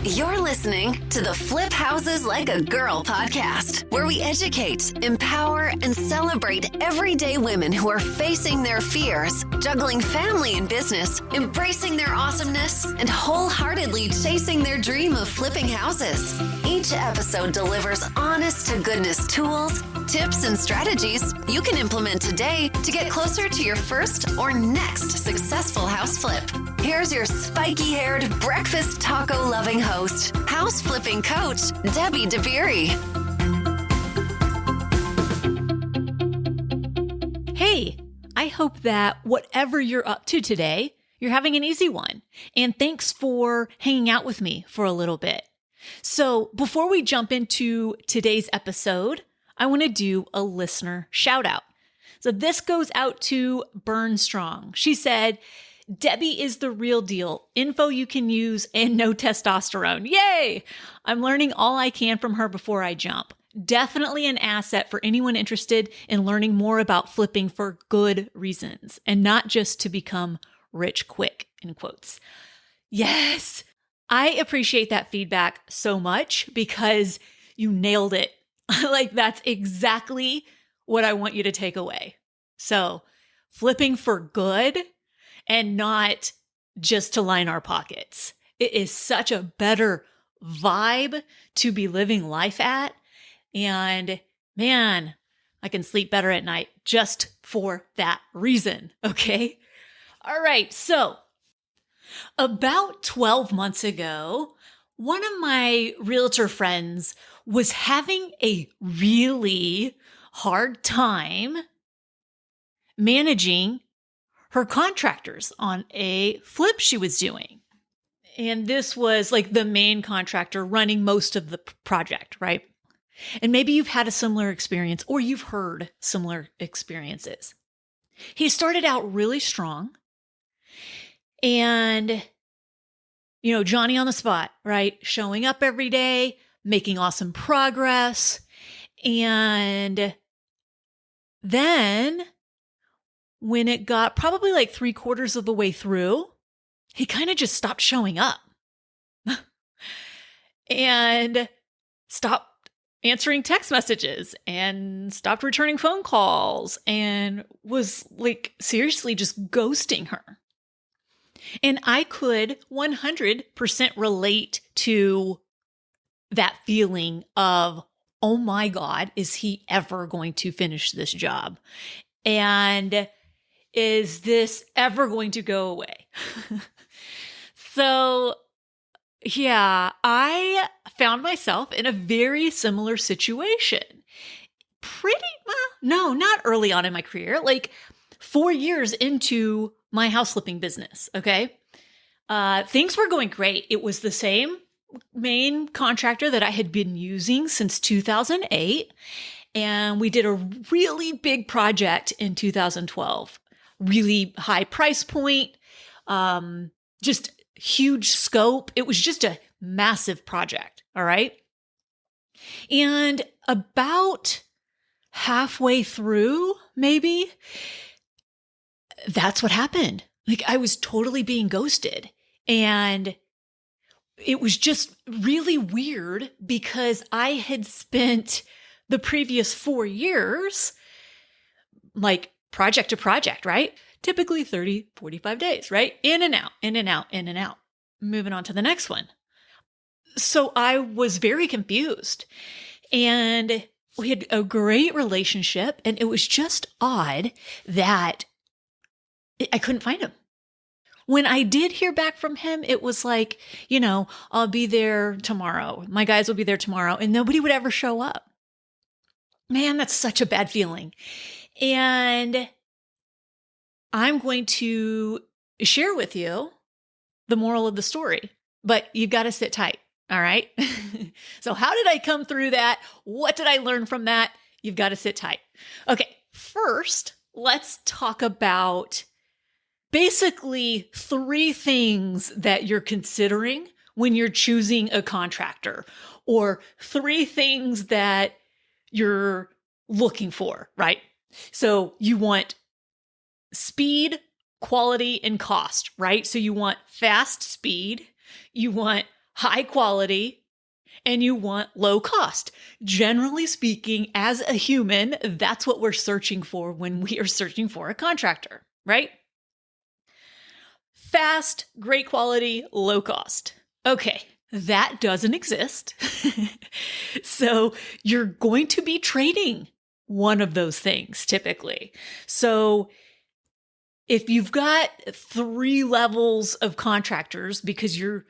You're listening to the Flip Houses Like a Girl podcast, where we educate, empower, and celebrate everyday women who are facing their fears, juggling family and business, embracing their awesomeness, and wholeheartedly chasing their dream of flipping houses. Each episode delivers honest to goodness tools, tips, and strategies you can implement today to get closer to your first or next successful house flip. Here's your spiky-haired, breakfast taco-loving host, house flipping coach, Debbie DeBeery. Hey, I hope that whatever you're up to today, you're having an easy one. And thanks for hanging out with me for a little bit. So before we jump into today's episode, I want to do a listener shout out. So this goes out to Burn Strong. She said, Debbie is the real deal. Info you can use and no testosterone. Yay! I'm learning all I can from her before I jump. Definitely an asset for anyone interested in learning more about flipping for good reasons and not just to become rich quick, in quotes. Yes! I appreciate that feedback so much because you nailed it. Like, that's exactly what I want you to take away. So, flipping for good and not just to line our pockets. It is such a better vibe to be living life at. And man, I can sleep better at night just for that reason. Okay. All right. So about 12 months ago, one of my realtor friends was having a really hard time managing her contractors on a flip she was doing. And this was like the main contractor running most of the project, right? And maybe you've had a similar experience or you've heard similar experiences. He started out really strong and, Johnny on the spot, right? Showing up every day, making awesome progress. And then when it got probably like 3/4 of the way through, he kind of just stopped showing up and stopped answering text messages and stopped returning phone calls and was like seriously just ghosting her. And I could 100% relate to that feeling of, oh my God, is he ever going to finish this job? And is this ever going to go away? So, yeah, I found myself in a very similar situation. No, not early on in my career, like 4 years into my house flipping business, okay? Things were going great. It was the same main contractor that I had been using since 2008, and we did a really big project in 2012. Really high price point, just huge scope. It was just a massive project. All right. And about halfway through, maybe, that's what happened. Like, I was totally being ghosted. And it was just really weird because I had spent the previous 4 years, like, project to project, right? Typically 30, 45 days, right? In and out, in and out, in and out. Moving on to the next one. So I was very confused. And we had a great relationship. And it was just odd that I couldn't find him. When I did hear back from him, it was like, I'll be there tomorrow. My guys will be there tomorrow. And nobody would ever show up. Man, that's such a bad feeling. And I'm going to share with you the moral of the story, but you've got to sit tight. All right. So how did I come through that? What did I learn from that? You've got to sit tight. Okay. First, let's talk about basically 3 things that you're considering when you're choosing a contractor, or 3 things that you're looking for, right? So you want speed, quality, and cost, right? So you want fast speed, you want high quality, and you want low cost. Generally speaking, as a human, that's what we're searching for when we are searching for a contractor, right? Fast, great quality, low cost. Okay, that doesn't exist. So you're going to be trading one of those things typically. So if you've got 3 levels of contractors, because you're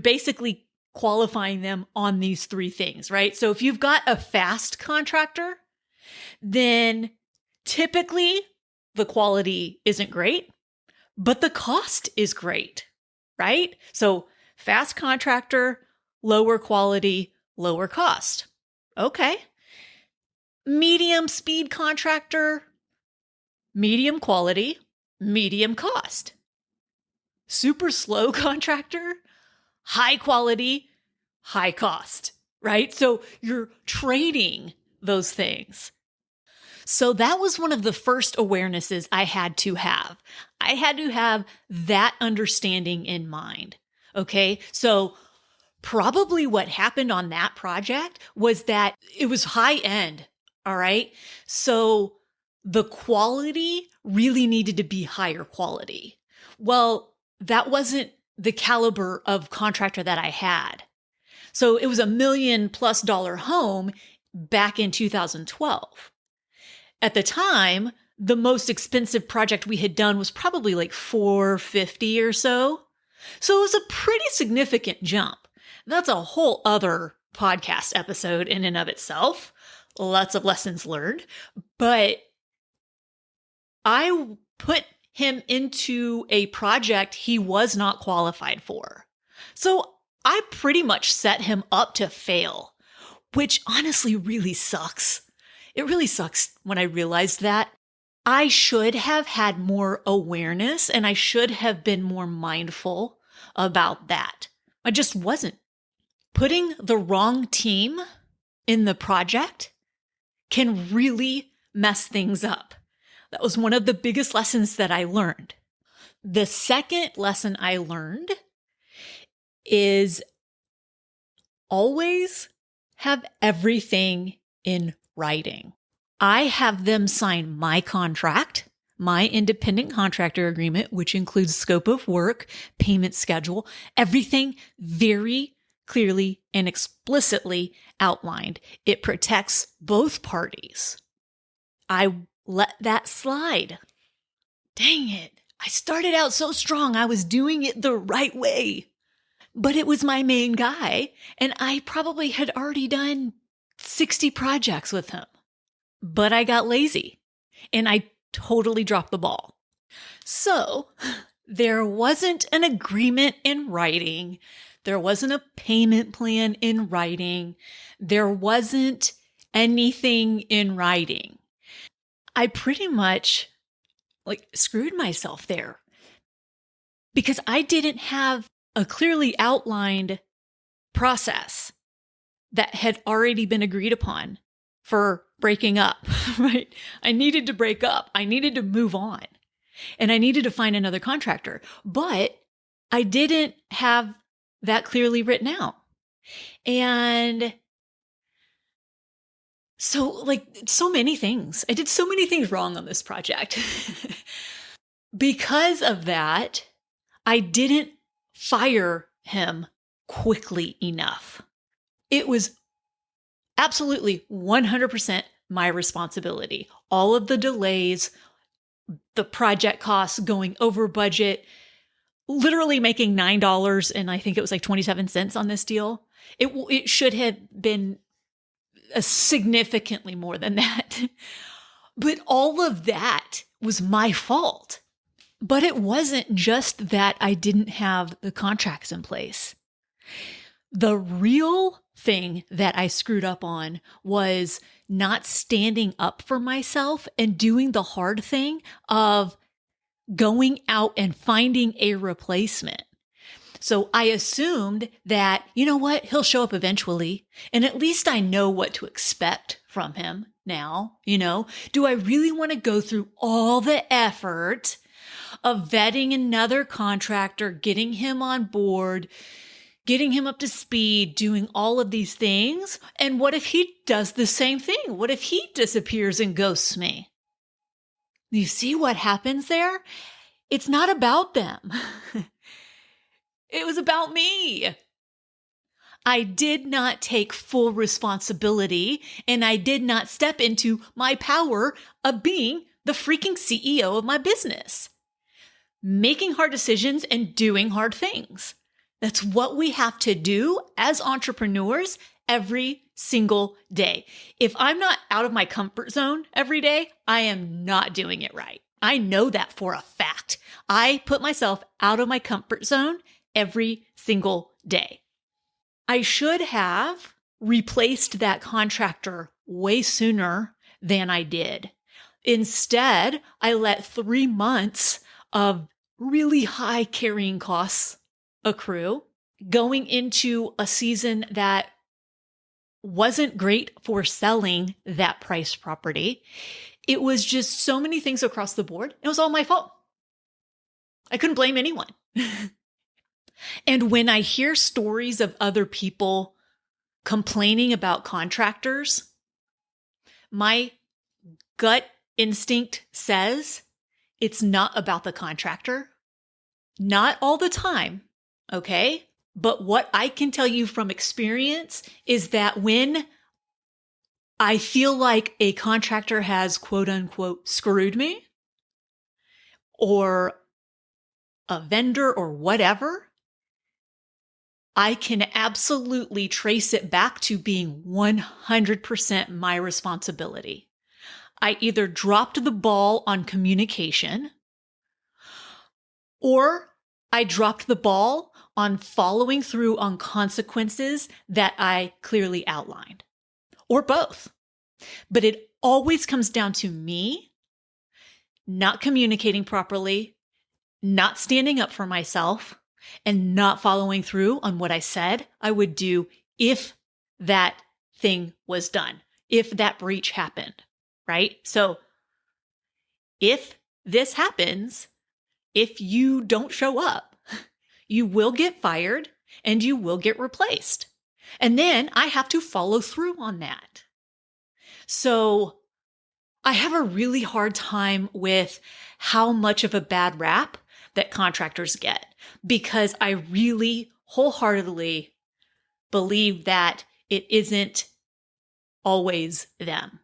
basically qualifying them on these 3 things, right? So if you've got a fast contractor, then typically the quality isn't great, but the cost is great, right? So fast contractor, lower quality, lower cost. Okay. Medium speed contractor, medium quality, medium cost. Super slow contractor, high quality, high cost, right? So you're trading those things. So that was one of the first awarenesses I had to have. I had to have that understanding in mind. Okay. So probably what happened on that project was that it was high end. All right. So the quality really needed to be higher quality. Well, that wasn't the caliber of contractor that I had. So it was $1 million+ home back in 2012. At the time, the most expensive project we had done was probably like $450 or so. So it was a pretty significant jump. That's a whole other podcast episode in and of itself. Lots of lessons learned. But I put him into a project he was not qualified for. So I pretty much set him up to fail, which honestly really sucks. It really sucks when I realized that. I should have had more awareness and I should have been more mindful about that. I just wasn't. Putting the wrong team in the project can really mess things up. That was one of the biggest lessons that I learned. The second lesson I learned is always have everything in writing. I have them sign my contract, my independent contractor agreement, which includes scope of work, payment schedule, everything very clearly and explicitly outlined. It protects both parties. I let that slide. Dang it. I started out so strong. I was doing it the right way. But it was my main guy, and I probably had already done 60 projects with him. But I got lazy, and I totally dropped the ball. So there wasn't an agreement in writing. There wasn't a payment plan in writing. There wasn't anything in writing. I pretty much screwed myself there because I didn't have a clearly outlined process that had already been agreed upon for breaking up, right? I needed to break up. I needed to move on, and I needed to find another contractor, but I didn't have that clearly written out. And so so many things, I did so many things wrong on this project. Because of that, I didn't fire him quickly enough. It was absolutely 100% my responsibility. All of the delays, the project costs going over budget, literally making $9 and I think it was 27 cents on this deal. It should have been significantly more than that. But all of that was my fault. But it wasn't just that I didn't have the contracts in place. The real thing that I screwed up on was not standing up for myself and doing the hard thing of going out and finding a replacement. So I assumed that, you know what, he'll show up eventually, and at least I know what to expect from him now. Do I really want to go through all the effort of vetting another contractor, getting him on board, getting him up to speed, doing all of these things. And what if he does the same thing? What if he disappears and ghosts me? You see what happens there? It's not about them. It was about me. I did not take full responsibility, and I did not step into my power of being the freaking CEO of my business. Making hard decisions and doing hard things. That's what we have to do as entrepreneurs every single day. If I'm not out of my comfort zone every day, I am not doing it right. I know that for a fact. I put myself out of my comfort zone every single day. I should have replaced that contractor way sooner than I did. Instead, I let 3 months of really high carrying costs accrue, going into a season that wasn't great for selling that price property. It was just so many things across the board. It was all my fault. I couldn't blame anyone. And when I hear stories of other people complaining about contractors, my gut instinct says it's not about the contractor. Not all the time, okay? But what I can tell you from experience is that when I feel like a contractor has quote unquote screwed me, or a vendor or whatever, I can absolutely trace it back to being 100% my responsibility. I either dropped the ball on communication, or I dropped the ball on following through on consequences that I clearly outlined, or both. But it always comes down to me not communicating properly, not standing up for myself, and not following through on what I said I would do if that thing was done, if that breach happened, right? So if this happens, if you don't show up, you will get fired and you will get replaced. And then I have to follow through on that. So I have a really hard time with how much of a bad rap that contractors get, because I really wholeheartedly believe that it isn't always them.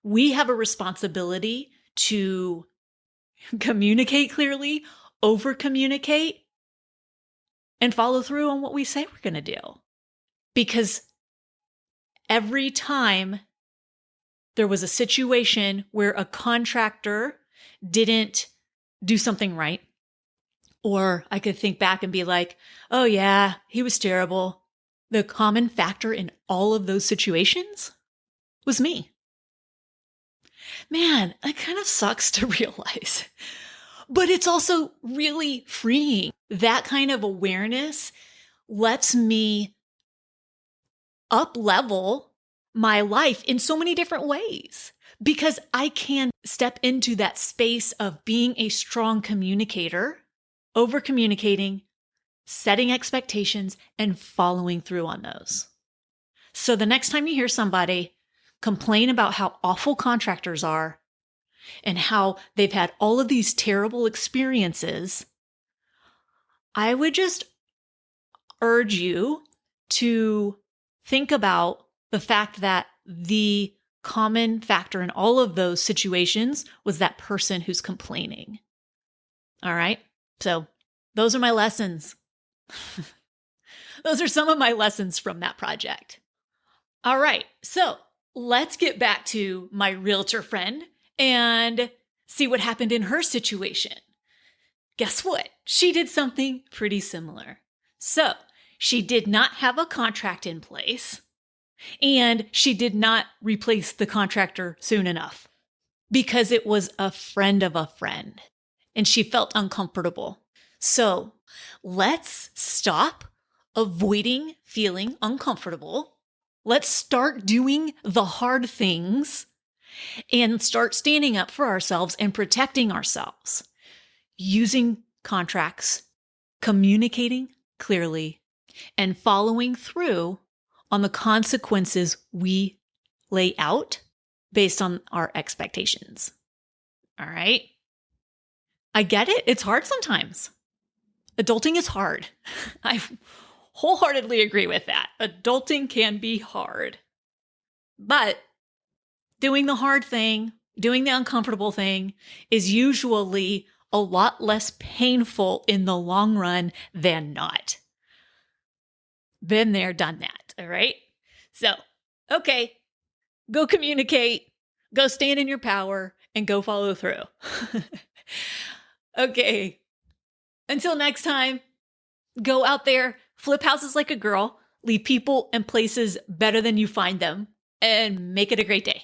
We have a responsibility to communicate clearly, over-communicate, and follow through on what we say we're going to do. Because every time there was a situation where a contractor didn't do something right, or I could think back and be like, oh yeah, he was terrible, the common factor in all of those situations was me. Man, that kind of sucks to realize. But it's also really freeing. That kind of awareness lets me up-level my life in so many different ways, because I can step into that space of being a strong communicator, over-communicating, setting expectations, and following through on those. So the next time you hear somebody complain about how awful contractors are and how they've had all of these terrible experiences, I would just urge you to think about the fact that the common factor in all of those situations was that person who's complaining. All right? So those are my lessons. Those are some of my lessons from that project. All right. So let's get back to my realtor friend and see what happened in her situation. Guess what? She did something pretty similar. So she did not have a contract in place, and she did not replace the contractor soon enough because it was a friend of a friend and she felt uncomfortable. So let's stop avoiding feeling uncomfortable. Let's start doing the hard things and start standing up for ourselves and protecting ourselves, using contracts, communicating clearly, and following through on the consequences we lay out based on our expectations. All right? I get it. It's hard sometimes. Adulting is hard. I wholeheartedly agree with that. Adulting can be hard. But doing the hard thing, doing the uncomfortable thing is usually a lot less painful in the long run than not. Been there, done that. All right? So, okay, go communicate, go stand in your power, and go follow through. Okay. Until next time, go out there, flip houses like a girl, leave people and places better than you find them, and make it a great day.